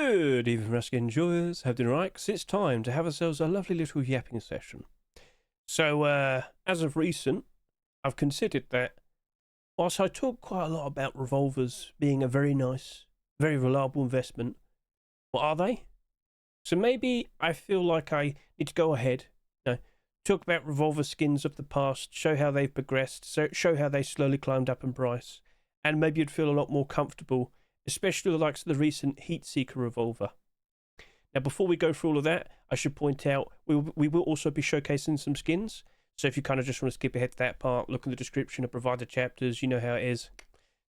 Good evening, Rusky enjoyers. Hope you're right, 'cause it's time to have ourselves a lovely little yapping session. So, as of recent, I've considered that whilst I talk quite a lot about revolvers being a very nice, very reliable investment, what are they? So maybe I feel like I need to go ahead, talk about revolver skins of the past, show how they've progressed, show how they slowly climbed up in price, and maybe you'd feel a lot more comfortable, especially the likes of the recent Heatseeker revolver. Now, before we go through all of that, I should point out we will also be showcasing some skins. So if you kind of just want to skip ahead to that part, look in the description, I'll provide the chapters, you know how it is.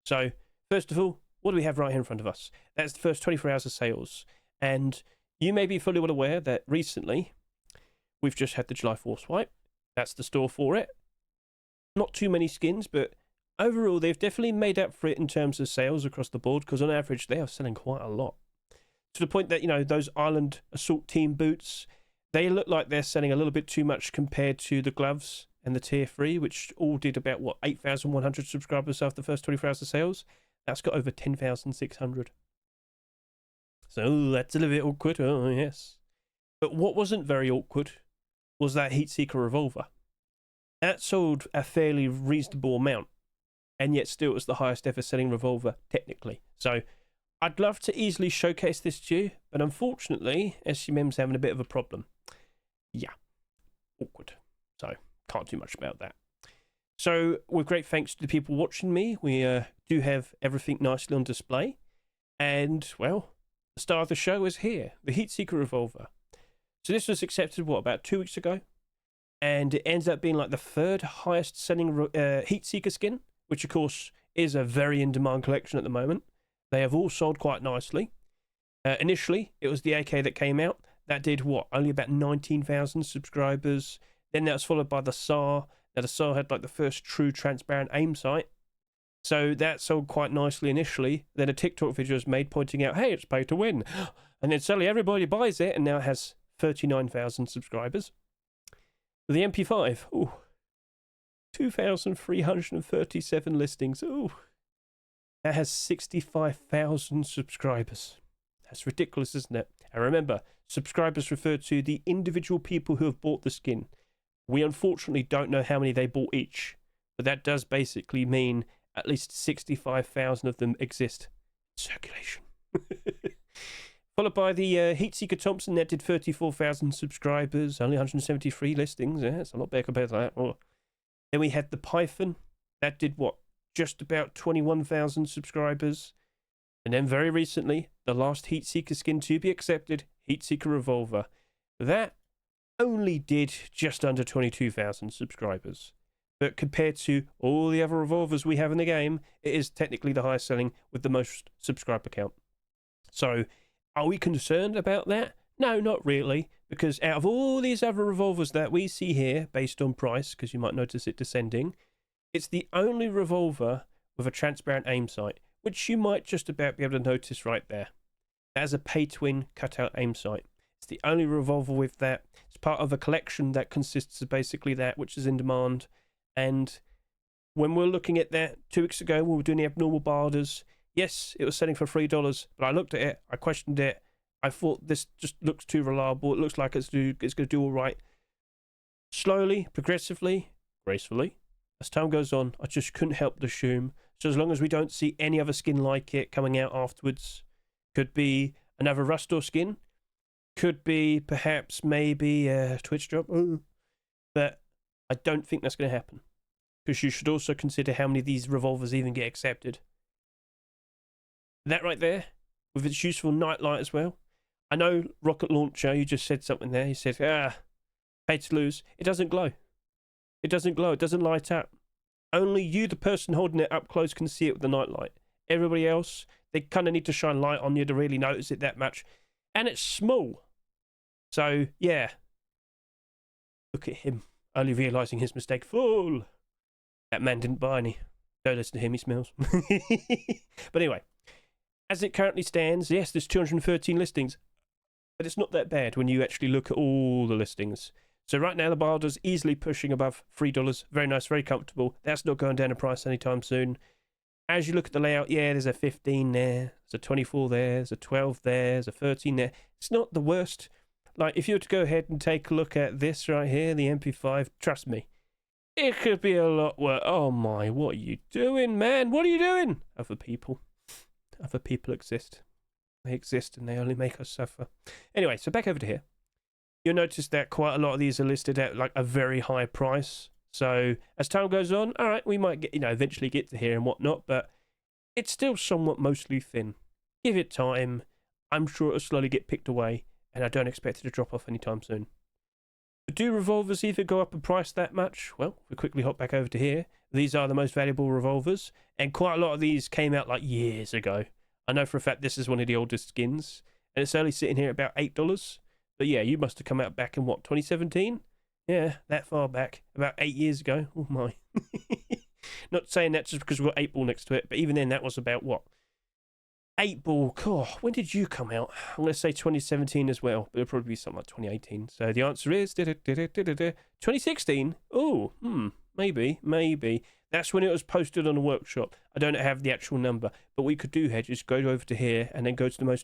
So, first of all, what do we have right here in front of us? That's the first 24 hours of sales. And you may be fully well aware that recently, we've just had the July 4th swipe. That's the store for it. Not too many skins, but overall, they've definitely made up for it in terms of sales across the board, because on average, they are selling quite a lot. To the point that, those Island Assault Team boots, they look like they're selling a little bit too much compared to the gloves and the Tier 3, which all did about, 8,100 subscribers after the first 24 hours of sales. That's got over 10,600. So that's a little bit awkward, oh yes. But what wasn't very awkward was that Heatseeker revolver. That sold a fairly reasonable amount, and yet still it was the highest ever selling revolver, technically. So I'd love to easily showcase this to you, but unfortunately, SCMM's having a bit of a problem. Yeah, awkward. So can't do much about that. So with great thanks to the people watching me, we do have everything nicely on display. And, well, the star of the show is here, the Heatseeker revolver. So this was accepted, about 2 weeks ago? And it ends up being like the third highest selling Heatseeker skin, which of course is a very in-demand collection at the moment. They have all sold quite nicely. Initially, it was the AK that came out. That did, only about 19,000 subscribers. Then that was followed by the SAR. Now, the SAR had like the first true transparent AIMSIGHT. So that sold quite nicely initially. Then a TikTok video was made pointing out, hey, it's pay to win. And then suddenly everybody buys it, and now it has 39,000 subscribers. The MP5, 2,337 listings. That has 65,000 subscribers. That's ridiculous, isn't it? And remember, subscribers refer to the individual people who have bought the skin. We unfortunately don't know how many they bought each, but that does basically mean at least 65,000 of them exist in circulation. Followed by the Heatseeker Thompson, that did 34,000 subscribers, only 173 listings. Yeah, it's a lot better compared to that. Then we had the Python, that did just about 21,000 subscribers. And then very recently, the last Heatseeker skin to be accepted, Heatseeker Revolver. That only did just under 22,000 subscribers. But compared to all the other revolvers we have in the game, it is technically the highest selling with the most subscriber count. So, are we concerned about that? No, not really. Because out of all these other revolvers that we see here, based on price, because you might notice it descending, it's the only revolver with a transparent aim sight, which you might just about be able to notice right there. That has a pay-to-win cutout aim sight. It's the only revolver with that. It's part of a collection that consists of basically that, which is in demand. And when we're looking at that 2 weeks ago, when we were doing the abnormal barders, yes, it was selling for $3, but I looked at it, I questioned it, I thought this just looks too reliable, it looks like it's going to do all right. Slowly, progressively, gracefully, as time goes on, I just couldn't help but assume. So as long as we don't see any other skin like it coming out afterwards, could be another Rustor skin, could be perhaps maybe a Twitch drop, but I don't think that's going to happen. Because you should also consider how many of these revolvers even get accepted. That right there, with its useful nightlight as well. I know Rocket Launcher, you just said something there. You said, pay to lose. It doesn't glow. It doesn't glow. It doesn't light up. Only you, the person holding it up close, can see it with the nightlight. Everybody else, they kind of need to shine light on you to really notice it that much. And it's small. So, yeah. Look at him, only realising his mistake. Fool! That man didn't buy any. Don't listen to him, he smells. But anyway, as it currently stands, yes, there's 213 listings. But it's not that bad when you actually look at all the listings. So right now, the barter's easily pushing above $3. Very nice, very comfortable. That's not going down in price anytime soon. As you look at the layout, yeah, there's a 15 there, there's a 24 there, there's a 12 there, there's a 13 there. It's not the worst. Like, if you were to go ahead and take a look at this right here, the MP5, trust me, it could be a lot worse. Oh my, what are you doing, man? What are you doing? Other people exist. They exist and they only make us suffer. Anyway, so back over to here. You'll notice that quite a lot of these are listed at like a very high price. So as time goes on, all right, we might get, eventually get to here and whatnot, but it's still somewhat mostly thin. Give it time. I'm sure it'll slowly get picked away, and I don't expect it to drop off anytime soon. But do revolvers even go up in price that much? Well, we quickly hop back over to here. These are the most valuable revolvers, and quite a lot of these came out like years ago. I know for a fact this is one of the oldest skins, and it's only sitting here at about $8. But yeah, you must have come out back in what, 2017? Yeah, that far back, about 8 years ago. Oh my. Not saying that just because we've got 8-ball next to it, but even then that was about what? 8-ball, when did you come out? I'm going to say 2017 as well, but it'll probably be something like 2018. So the answer is 2016. Oh, maybe. That's when it was posted on the workshop. I don't have the actual number, but we could do, Hedge, is go over to here and then go to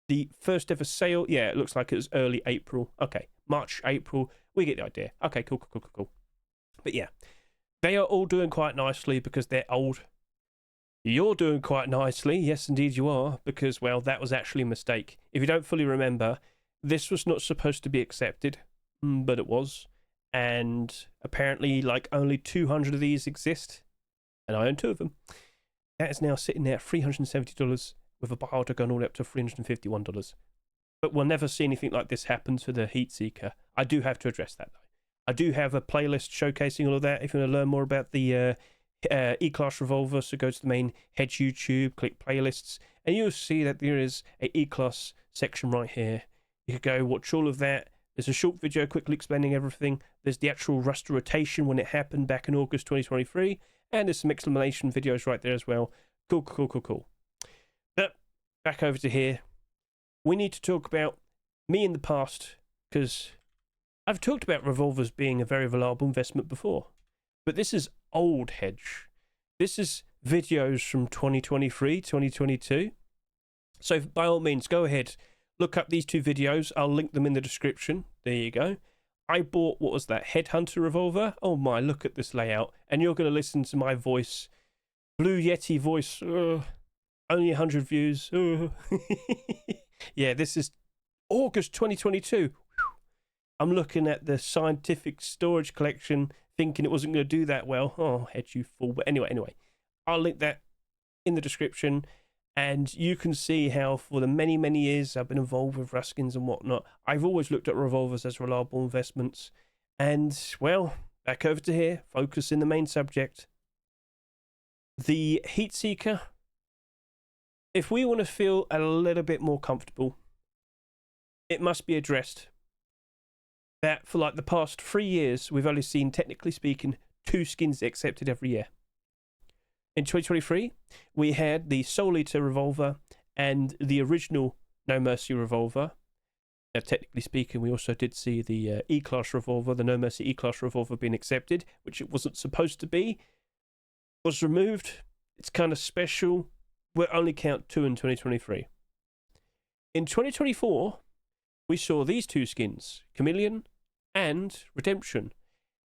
the first ever sale. Yeah, it looks like it was early April. Okay, March, April. We get the idea. Okay, cool. But yeah, they are all doing quite nicely because they're old. You're doing quite nicely. Yes, indeed you are, because, well, that was actually a mistake. If you don't fully remember, this was not supposed to be accepted, but it was. And apparently, like, only 200 of these exist, and I own 2 of them. That is now sitting there at $370 with a buy order going all the way up to $351. But we'll never see anything like this happen to the Heatseeker. I do have to address that, though. I do have a playlist showcasing all of that. If you want to learn more about the E-Class Revolver, so go to the main Hedge YouTube, click playlists, and you'll see that there is a E-Class section right here. You could go watch all of that. There's a short video quickly explaining everything. There's the actual rust rotation when it happened back in August 2023, and there's some explanation videos right there as well. Cool. But back over to here. We need to talk about me in the past, because I've talked about revolvers being a very reliable investment before. But this is old Hedge. This is videos from 2023, 2022. So by all means, go ahead, look up these 2 videos. I'll link them in the description. There you go. I bought, what was that, Headhunter revolver? Oh my, look at this layout. And you're going to listen to my voice. Blue Yeti voice. Only 100 views. Yeah, this is August 2022. I'm looking at the scientific storage collection, thinking it wasn't going to do that well. Oh, Hedge, you fool. But anyway, I'll link that in the description, and you can see how for the many years I've been involved with Ruskins and whatnot, I've always looked at revolvers as reliable investments. And, well, back over to here, focus in the main subject. The Heatseeker. If we want to feel a little bit more comfortable, it must be addressed that for like the past 3 years, we've only seen, technically speaking, 2 skins accepted every year. In 2023, we had the Soul Eater revolver and the original No Mercy revolver. Now, technically speaking, we also did see the E-Class revolver, the No Mercy E-Class revolver being accepted, which it wasn't supposed to be, was removed. It's kind of special. We'll only count 2 in 2023. In 2024, we saw these 2 skins, Chameleon and Redemption.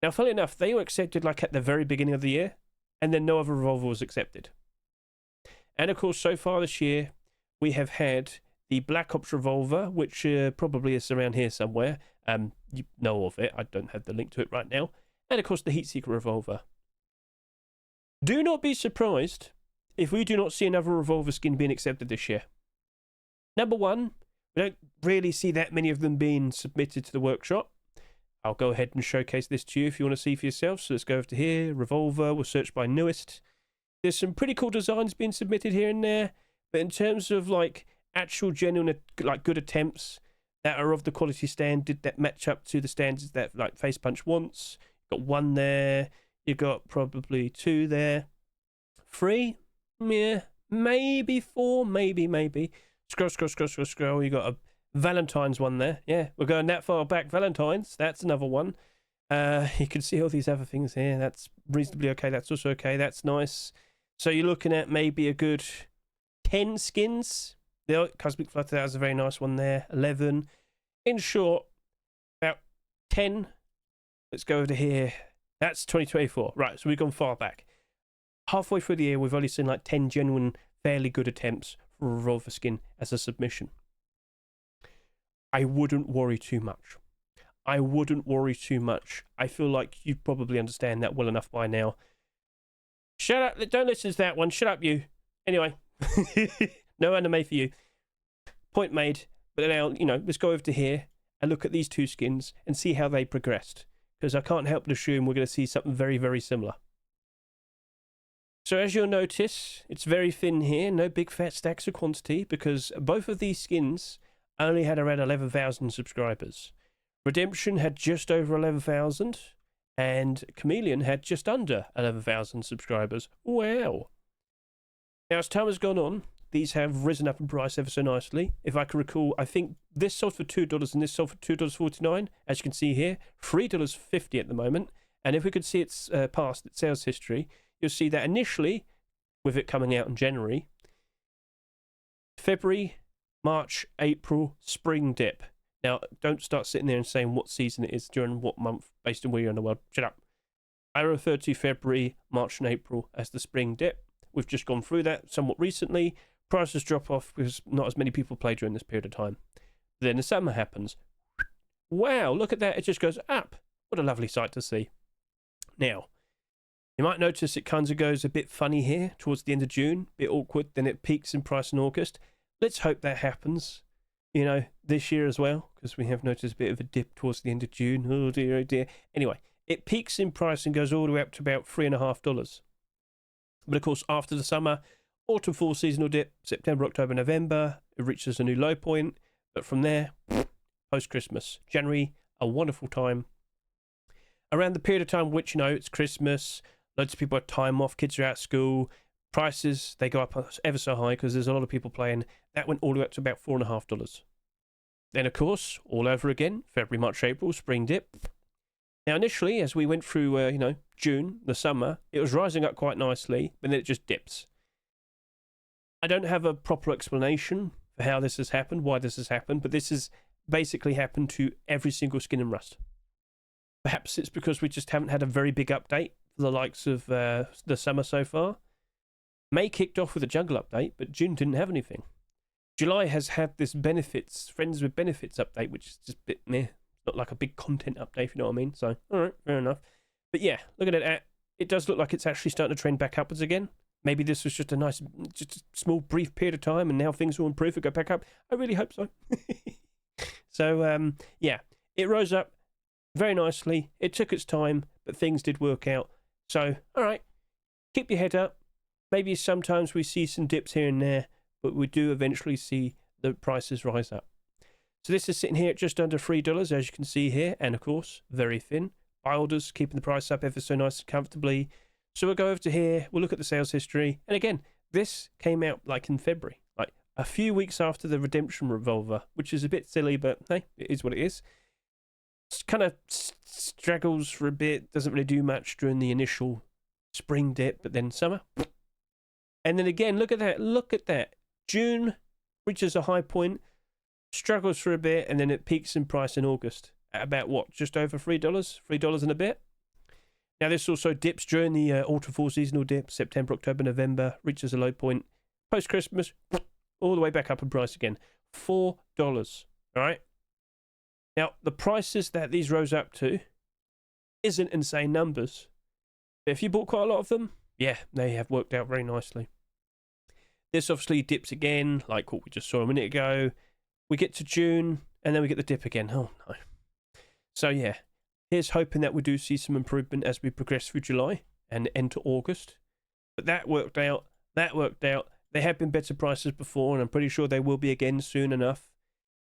Now, funnily enough, they were accepted like at the very beginning of the year, and then no other revolver was accepted. And of course, so far this year, we have had the Black Ops revolver, which probably is around here somewhere. You know of it. I don't have the link to it right now. And of course, the Heatseeker revolver. Do not be surprised if we do not see another revolver skin being accepted this year. Number one, we don't really see that many of them being submitted to the workshop. I'll go ahead and showcase this to you if you want to see for yourself. So let's go over to here. Revolver, we'll search by newest. There's some pretty cool designs being submitted here and there. But in terms of like actual genuine, like good attempts that are of the quality standard that match up to the standards that like Face Punch wants. Got 1 there. You got probably 2 there. 3. Yeah, maybe 4, maybe. Scroll. You got a Valentine's one there. Yeah, we're going that far back. Valentine's, that's another one. You can see all these other things here. That's reasonably okay. That's also okay. That's nice. So you're looking at maybe a good 10 skins. The Cosmic Flood, that was a very nice one there. 11. In short, about 10. Let's go over to here. That's 2024. Right, so we've gone far back. Halfway through the year, we've only seen like 10 genuine, fairly good attempts for a Revolver skin as a submission. I wouldn't worry too much. I wouldn't worry too much. I feel like you probably understand that well enough by now. Shut up. Don't listen to that one. Shut up, you. Anyway. No anime for you. Point made. But now, you know, let's go over to here and look at these two skins and see how they progressed. Because I can't help but assume we're going to see something very, very similar. So as you'll notice, it's very thin here. No big fat stacks of quantity because both of these skins only had around 11,000 subscribers. Redemption had just over 11,000 and Chameleon had just under 11,000 subscribers. Wow. Now as time has gone on, these have risen up in price ever so nicely. If I can recall, I think this sold for $2 and this sold for $2.49. As you can see here, $3.50 at the moment. And if we could see its past, its sales history, you'll see that initially, with it coming out in January, February, March, April, spring dip. Now, don't start sitting there and saying what season it is during what month based on where you're in the world. Shut up. I refer to February, March and April as the spring dip. We've just gone through that somewhat recently. Prices drop off because not as many people play during this period of time. Then the summer happens. Wow, look at that. It just goes up. What a lovely sight to see. Now, you might notice it kind of goes a bit funny here towards the end of June. A bit awkward. Then it peaks in price in August. Let's hope that happens, you know, this year as well. Because we have noticed a bit of a dip towards the end of June. Oh dear, oh dear. Anyway, it peaks in price and goes all the way up to about $3.50. But of course, after the summer, autumn, fall seasonal dip, September, October, November, it reaches a new low point. But from there, post-Christmas, January, a wonderful time. Around the period of time which, you know, it's Christmas, loads of people have time off, kids are out of school, prices, they go up ever so high because there's a lot of people playing. That went all the way up to about $4.50. Then, of course, all over again, February, March, April, spring dip. Now, initially, as we went through, you know, June, the summer, it was rising up quite nicely, but then it just dips. I don't have a proper explanation for how this has happened, why this has happened, but this has basically happened to every single skin in Rust. Perhaps it's because we just haven't had a very big update for the likes of the summer so far. May kicked off with a jungle update, but June didn't have anything. July has had this benefits, friends with benefits update, which is just a bit meh. Not like a big content update, if you know what I mean. So, all right, fair enough. But yeah, looking at it, it does look like it's actually starting to trend back upwards again. Maybe this was just a nice, just a small, brief period of time, and now things will improve and go back up. I really hope so. So, yeah, it rose up very nicely. It took its time, but things did work out. So, all right, keep your head up. Maybe sometimes we see some dips here and there, but we do eventually see the prices rise up. So this is sitting here at just under $3, as you can see here, and of course, very thin. Buy orders, keeping the price up ever so nice and comfortably. So we'll go over to here, we'll look at the sales history, and again, this came out like in February, like a few weeks after the Redemption Revolver, which is a bit silly, but hey, it is what it is. It's kind of straggles for a bit, doesn't really do much during the initial spring dip, but then summer. And then again, look at that. June reaches a high point, struggles for a bit, and then it peaks in price in August at about what, just over $3, $3 and a bit. Now this also dips during the autumn fall seasonal dip, September, October, November, reaches a low point post Christmas, all the way back up in price again, $4. All right. Now the prices that these rose up to isn't insane numbers, but if you bought quite a lot of them, yeah, they have worked out very nicely. This obviously dips again, like what we just saw a minute ago. We get to June, and then we get the dip again. Oh, no. So, yeah, here's hoping that we do see some improvement as we progress through July and enter August. But that worked out. There have been better prices before, and I'm pretty sure they will be again soon enough.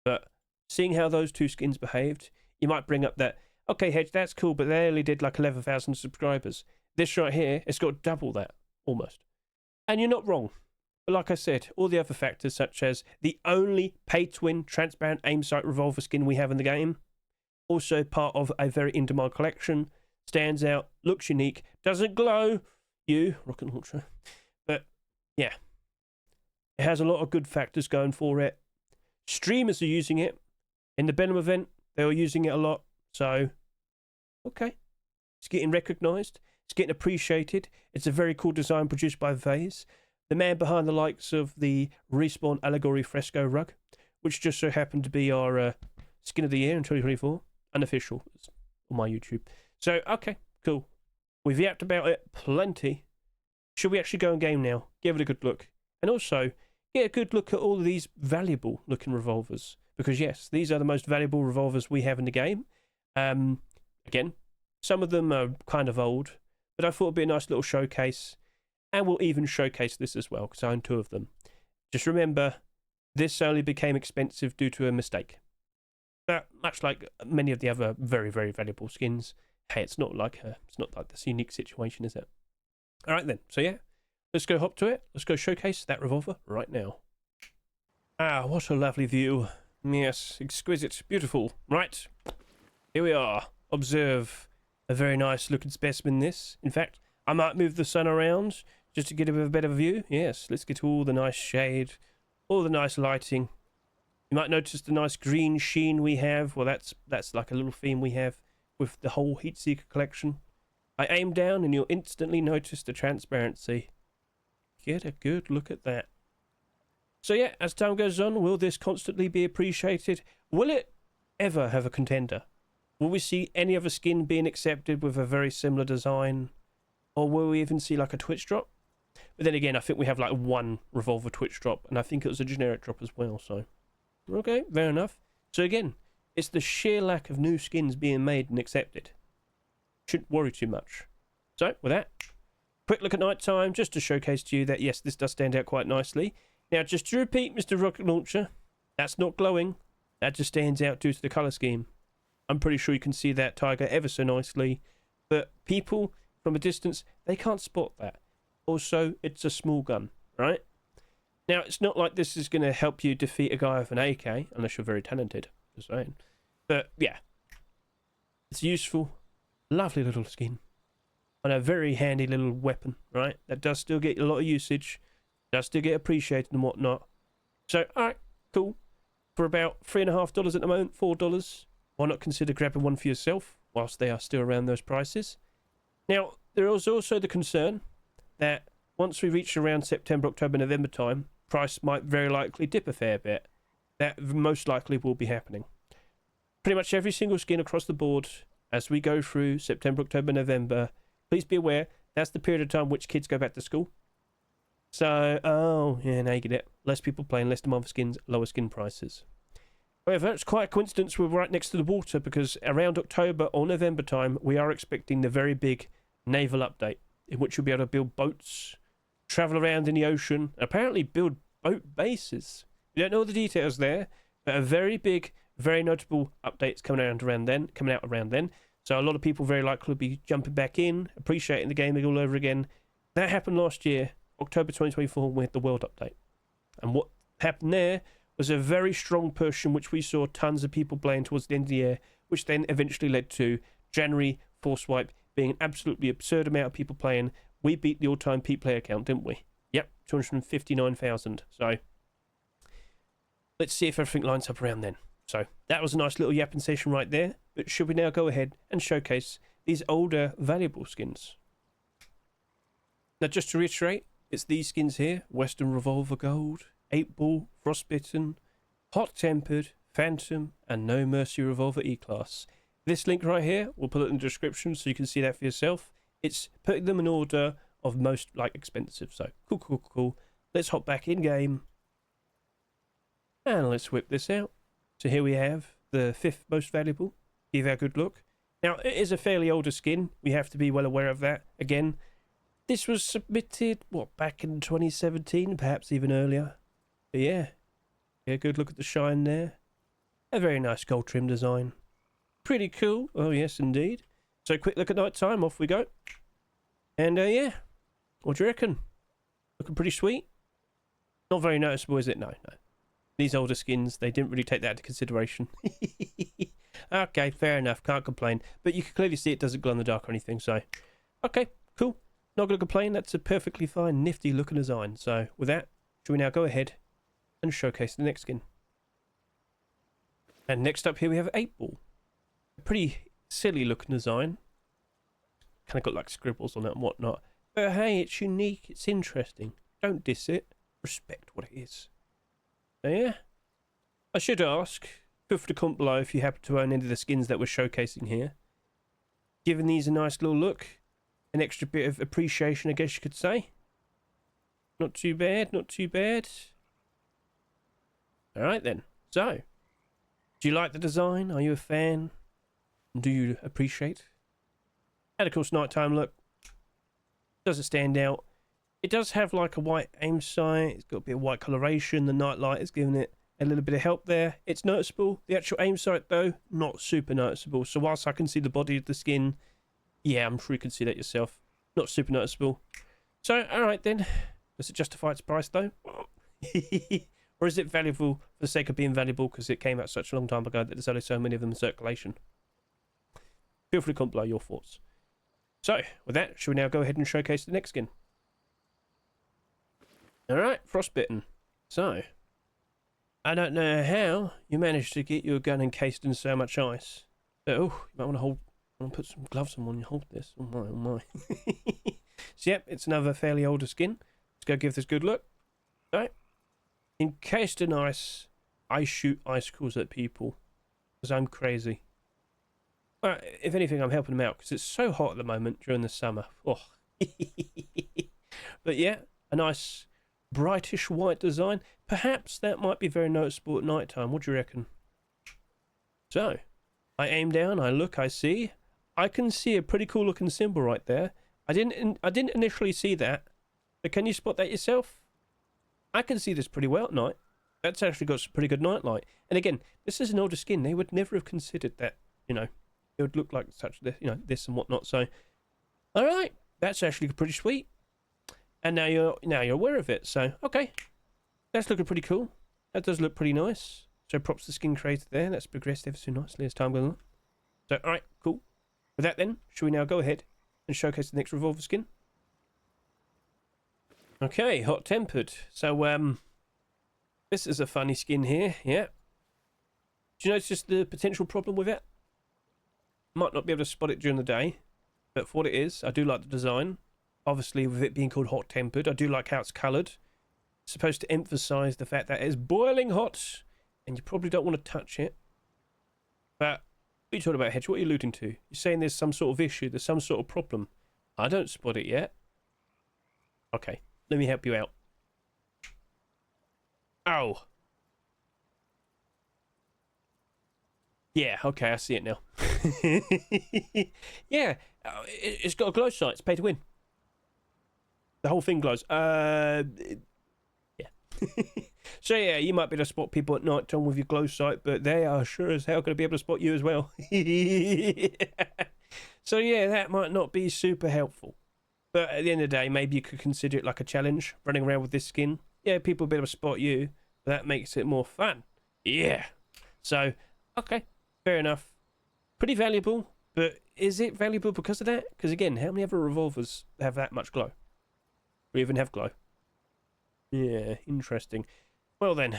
But seeing how those two skins behaved, you might bring up that, okay, Hedge, that's cool, but they only did like 11,000 subscribers. This right here, it's got double that, almost. And you're not wrong. But like I said, all the other factors, such as the only pay-to-win transparent AIMSIGHT Revolver skin we have in the game, also part of a very in-demand collection, stands out, looks unique, doesn't glow you, rocket launcher, yeah, it has a lot of good factors going for it. Streamers are using it. In the Benham event, they were using it a lot. So, okay. It's getting recognised. It's getting appreciated. It's a very cool design produced by Vase, the man behind the likes of the Respawn Allegory Fresco rug, which just so happened to be our skin of the year in 2024. Unofficial. It's on my YouTube. So, okay, cool. We've yapped about it plenty. Should we actually go and game now? Give it a good look. And also, get a good look at all of these valuable looking revolvers. Because yes, these are the most valuable revolvers we have in the game. Again, some of them are kind of old, but I thought it'd be a nice little showcase. And we'll even showcase this as well, because I own 2 of them. Just remember, this only became expensive due to a mistake. But much like many of the other very, very valuable skins, hey, it's not like this unique situation, is it? All right then. So yeah, let's go hop to it. Let's go showcase that revolver right now. Ah, what a lovely view. Yes, exquisite, beautiful. Right, here we are. Observe a very nice looking specimen. This, in fact, I might move the sun around just to get a better view. Yes, let's get all the nice shade, all the nice lighting. You might notice the nice green sheen we have. Well, that's like a little theme we have with the whole Heatseeker collection. I aim down and you'll instantly notice the transparency. Get a good look at that. So yeah, as time goes on, will this constantly be appreciated? Will it ever have a contender? Will we see any other skin being accepted with a very similar design? Or will we even see like a Twitch drop? But then again, I think we have like 1 Revolver Twitch drop, and I think it was a generic drop as well, so... Okay, fair enough. So again, it's the sheer lack of new skins being made and accepted. Shouldn't worry too much. So, with that, quick look at night time, just to showcase to you that yes, this does stand out quite nicely. Now, just to repeat, Mr. Rocket Launcher, that's not glowing. That just stands out due to the colour scheme. I'm pretty sure you can see that tiger ever so nicely, but people from a distance, they can't spot that. Also, it's a small gun, right? Now, it's not like this is going to help you defeat a guy with an AK, unless you're very talented, just saying. But, yeah. It's useful. Lovely little skin. And a very handy little weapon, right? That does still get a lot of usage. Does still get appreciated and whatnot. So, alright, cool. For about $3.50 at the moment, $4. Why not consider grabbing one for yourself, whilst they are still around those prices? Now, there is also the concern that once we reach around September, October, November time, price might very likely dip a fair bit. That most likely will be happening. Pretty much every single skin across the board, as we go through September, October, November, please be aware, that's the period of time which kids go back to school. So, oh, yeah, now you get it. Less people playing, less demand for skins, lower skin prices. However, it's quite a coincidence we're right next to the water, because around October or November time, we are expecting the very big naval update, in which you'll be able to build boats, travel around in the ocean, apparently build boat bases. We don't know all the details there, but a very big, very notable updates coming out around then. So a lot of people very likely will be jumping back in, appreciating the game all over again. That happened last year, October 2024, with the world update. And what happened there was a very strong push in which we saw tons of people playing towards the end of the year, which then eventually led to January Force Wipe being an absolutely absurd amount of people playing. We beat the all-time peak player count, didn't we? Yep, 259,000. So let's see if everything lines up around then. So that was a nice little yapping session right there. But should we now go ahead and showcase these older valuable skins? Now, just to reiterate, it's these skins here: Western Revolver Gold, 8-Ball, Frostbitten, Hot Tempered, Phantom, and No Mercy Revolver E-Class. This link right here, we'll put it in the description so you can see that for yourself. It's putting them in order of most expensive. So cool. Let's hop back in game and let's whip this out. So here we have the 5th most valuable. Give that a good look. Now, it is a fairly older skin. We have to be well aware of that. Again, this was submitted, back in 2017, perhaps even earlier. But yeah, good look at the shine there. A very nice gold trim design. Pretty cool. Oh, yes, indeed. So, quick look at night time. Off we go. And, yeah. What do you reckon? Looking pretty sweet? Not very noticeable, is it? No. These older skins, they didn't really take that into consideration. Okay, fair enough. Can't complain. But you can clearly see it doesn't glow in the dark or anything, so... Okay, cool. Not going to complain. That's a perfectly fine, nifty looking design. So with that, shall we now go ahead and showcase the next skin? And next up here we have Eightball. A pretty silly looking design. Kind of got like scribbles on it and whatnot. But hey, it's unique. It's interesting. Don't diss it. Respect what it is. So yeah. I should ask, feel free to comment below if you happen to own any of the skins that we're showcasing here. Giving these a nice little look. An extra bit of appreciation, I guess you could say. Not too bad, not too bad. Alright then. So, do you like the design? Are you a fan? Do you appreciate? And of course, nighttime look. Doesn't stand out. It does have like a white aim sight. It's got a bit of white coloration. The night light is giving it a little bit of help there. It's noticeable. The actual aim sight though, not super noticeable. So whilst I can see the body of the skin, yeah, I'm sure you can see that yourself. Not super noticeable. So, alright then. Does it justify its price though? Or is it valuable for the sake of being valuable because it came out such a long time ago that there's only so many of them in circulation? Feel free to comment below your thoughts. So, with that, shall we now go ahead and showcase the next skin? Alright, Frostbitten. So, I don't know how you managed to get your gun encased in so much ice. But, oh, you might want to hold... I want to put some gloves on when you hold this. Oh my, oh my. So, yep, it's another fairly older skin. Let's go give this a good look. Alright. Encased in ice, I shoot icicles at people. Because I'm crazy. Well, if anything, I'm helping them out. Because it's so hot at the moment during the summer. Oh. But yeah, a nice brightish white design. Perhaps that might be very noticeable at night time. What do you reckon? So, I aim down, I look, I see. I can see a pretty cool looking symbol right there. I didn't initially see that, but can you spot that yourself? I can see this pretty well at night. That's actually got some pretty good night light. And again, this is an older skin. They would never have considered that, you know, it would look like such, you know, this and whatnot. So, all right, that's actually pretty sweet. And now you're aware of it. So, okay, that's looking pretty cool. That does look pretty nice. So props to the skin creator there. That's progressed ever so nicely as time goes on. So, all right, cool. With that then, shall we now go ahead and showcase the next Revolver skin? Okay, Hot Tempered. So, this is a funny skin here, yeah. Do you notice just the potential problem with it? Might not be able to spot it during the day, but for what it is, I do like the design. Obviously, with it being called Hot Tempered, I do like how it's coloured. It's supposed to emphasise the fact that it is boiling hot, and you probably don't want to touch it. But, what are you talking about, Hedge? What are you alluding to? You're saying there's some sort of issue, there's some sort of problem. I don't spot it yet. Okay, let me help you out. Oh. Yeah, okay, I see it now. Yeah, it's got a glow sight. It's pay to win. The whole thing glows. Yeah. So yeah, you might be able to spot people at night time with your glow sight, but they are sure as hell going to be able to spot you as well. So yeah, that might not be super helpful. But at the end of the day, maybe you could consider it like a challenge, running around with this skin. Yeah, people will be able to spot you, but that makes it more fun. Yeah. So, okay, fair enough. Pretty valuable, but is it valuable because of that? Because again, how many other revolvers have that much glow? Or even have glow? Yeah, interesting. Well then,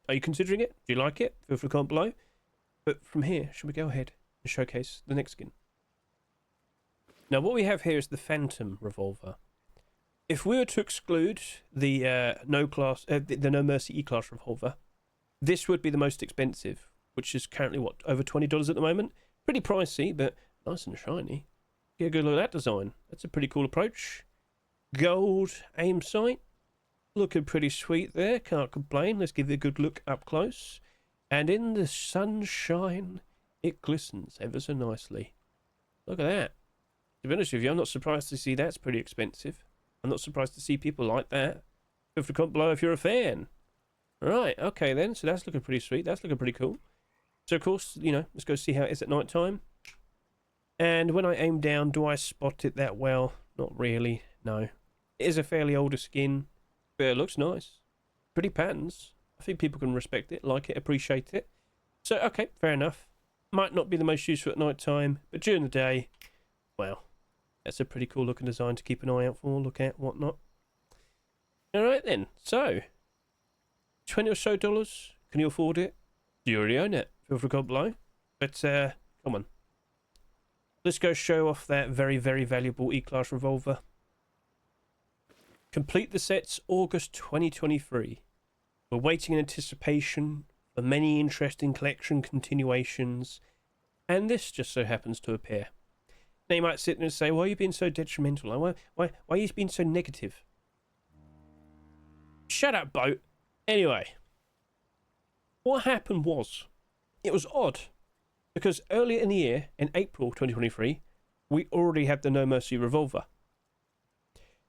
are you considering it? Do you like it? Feel free to comment below. But from here, should we go ahead and showcase the next skin? Now, what we have here is the Phantom Revolver. If we were to exclude the the No Mercy E-Class Revolver, this would be the most expensive, which is currently, what, over $20 at the moment? Pretty pricey, but nice and shiny. Get a good look at that design. That's a pretty cool approach. Gold aim sight. Looking pretty sweet there. Can't complain. Let's give it a good look up close. And in the sunshine, it glistens ever so nicely. Look at that. To be honest with you, I'm not surprised to see that's pretty expensive. I'm not surprised to see people like that. Feel free to comment below if you're a fan. Right, okay then. So that's looking pretty sweet. That's looking pretty cool. So of course, you know, let's go see how it is at night time. And when I aim down, do I spot it that well? Not really, no. It is a fairly older skin, but it looks nice. Pretty patterns. I think people can respect it, like it, appreciate it. So, okay, fair enough. Might not be the most useful at night time, but during the day, well, That's a pretty cool looking design to keep an eye out for, look at, whatnot. Alright then, so $20 or so. Can you afford it? Do you already own it? Feel free to comment below. But come on. Let's go show off that very, very valuable E-Class revolver. Complete the sets August 2023. We're waiting in anticipation for many interesting collection continuations, and this just so happens to appear. Now you might sit there and say, why are you being so detrimental? Why are you being so negative? Shut up, boat. Anyway, what happened was, it was odd, because earlier in the year, in April 2023, we already had the No Mercy revolver.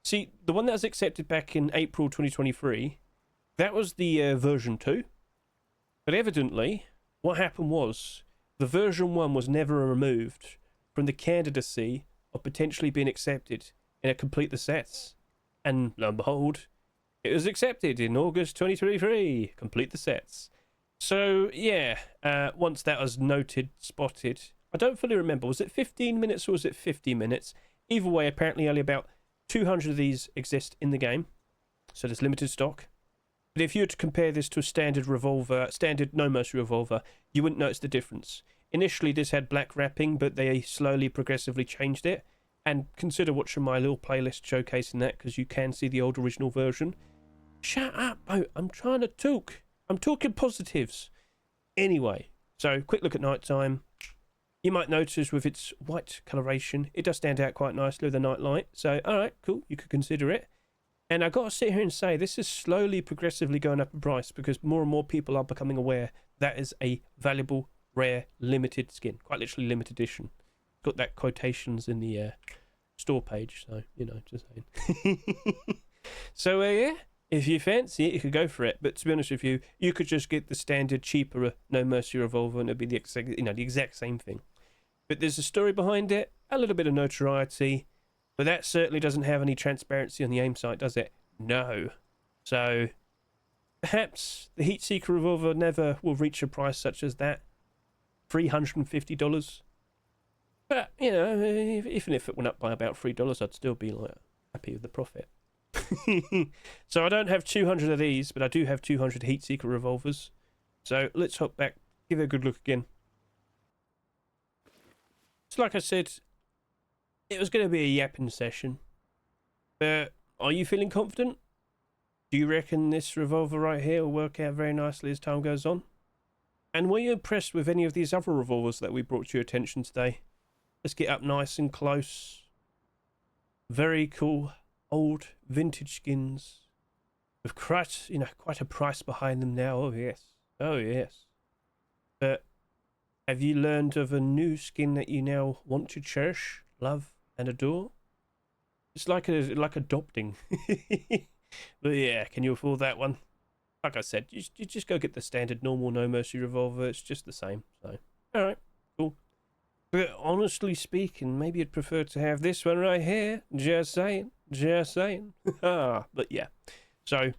See, the one that was accepted back in April 2023, that was the version 2. But evidently, what happened was, the version 1 was never removed from the candidacy of potentially being accepted in a complete the sets. And lo and behold, it was accepted in August 2023. Complete the sets. So, yeah, once that was noted, spotted, I don't fully remember, was it 15 minutes or was it 50 minutes? Either way, apparently only about 200 of these exist in the game, so there's limited stock. But if you were to compare this to a standard revolver, standard No Mercy revolver, you wouldn't notice the difference. Initially, this had black wrapping, but they slowly, progressively changed it. And consider watching my little playlist showcasing that, because you can see the old original version. Shut up, boat. I'm trying to talk. I'm talking positives. Anyway, so quick look at night time. You might notice with its white coloration, it does stand out quite nicely with the night light. So, alright, cool, you could consider it. And I've got to sit here and say, this is slowly, progressively going up in price because more and more people are becoming aware that is a valuable, rare, limited skin. Quite literally limited edition. Got that quotations in the store page, so, you know, just saying. So, yeah, if you fancy it, you could go for it. But to be honest with you, you could just get the standard, cheaper No Mercy revolver and it'd be the exact same thing. But there's a story behind it, a little bit of notoriety, but that certainly doesn't have any transparency on the AIMSIGHT, does it? No. So, perhaps the Heat Seeker revolver never will reach a price such as that. $350. But, you know, even if it went up by about $3, I'd still be, like, happy with the profit. So I don't have 200 of these, but I do have 200 Heat Seeker revolvers. So let's hop back, give it a good look again. So like I said, it was going to be a yapping session. But are you feeling confident? Do you reckon this revolver right here will work out very nicely as time goes on? And were you impressed with any of these other revolvers that we brought to your attention today? Let's get up nice and close. Very cool old vintage skins with quite a price behind them now. Oh yes, oh yes. But have you learned of a new skin that you now want to cherish, love, and adore? It's like adopting. But yeah, can you afford that one? Like I said, you just go get the standard normal No Mercy revolver. It's just the same. So, all right, cool. But honestly speaking, maybe you'd prefer to have this one right here. Just saying. Just saying. But yeah. So,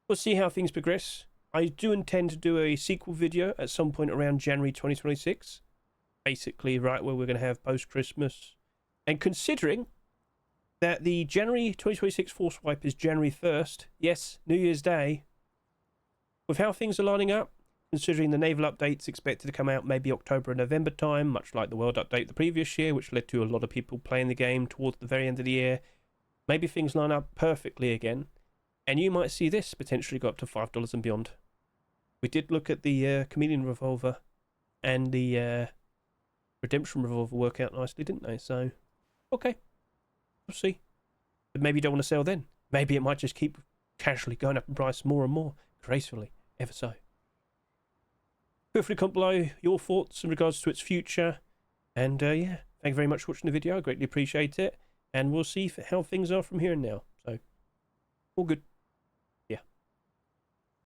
we'll see how things progress. I do intend to do a sequel video at some point around January 2026. Basically, right where we're going to have post-Christmas. And considering that the January 2026 Force Wipe is January 1st, yes, New Year's Day, with how things are lining up, considering the naval update's expected to come out maybe October and November time, much like the world update the previous year, which led to a lot of people playing the game towards the very end of the year, maybe things line up perfectly again, and you might see this potentially go up to $5 and beyond. We did look at the Chameleon revolver and the Redemption revolver work out nicely, didn't they? So, okay, we'll see. But maybe you don't want to sell then. Maybe it might just keep casually going up in price more and more, gracefully, ever so. Feel free to comment below your thoughts in regards to its future. And yeah, thank you very much for watching the video. I greatly appreciate it. And we'll see how things are from here and now. So, all good.